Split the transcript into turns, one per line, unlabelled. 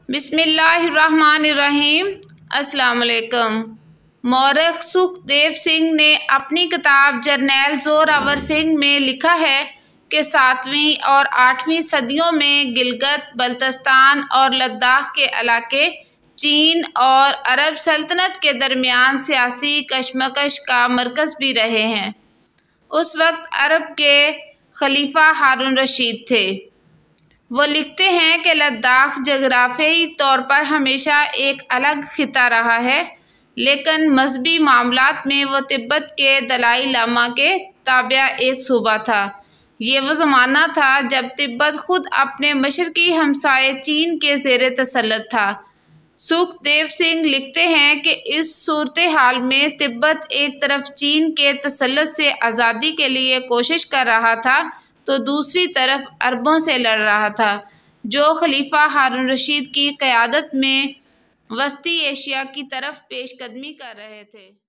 बिस्मिल्लाहिर्रहमानिर्रहीम। अस्सलाम वालेकुम। मौरख सुखदेव सिंह ने अपनी किताब जर्नैल जोरावर सिंह में लिखा है कि 7वीं और 8वीं सदियों में गिलगित बल्तिस्तान और लद्दाख के इलाके चीन और अरब सल्तनत के दरमियान सियासी कशमकश का मरकज़ भी रहे हैं। उस वक्त अरब के खलीफा हारून रशीद थे। वो लिखते हैं कि लद्दाख जगराफियाई तौर पर हमेशा एक अलग खिता रहा है, लेकिन मजहबी मामलात में वो तिब्बत के दलाई लामा के ताबिया एक सूबा था। ये वो ज़माना था जब तिब्बत खुद अपने मशरकी हमसाये चीन के ज़ेरे तसल्लुत था। सुखदेव सिंह लिखते हैं कि इस सूरत हाल में तिब्बत एक तरफ चीन के तसल्लुत से आज़ादी के लिए कोशिश कर रहा था तो दूसरी तरफ अरबों से लड़ रहा था, जो खलीफा हारून रशीद की क़यादत में वस्ती एशिया की तरफ पेशकदमी कर रहे थे।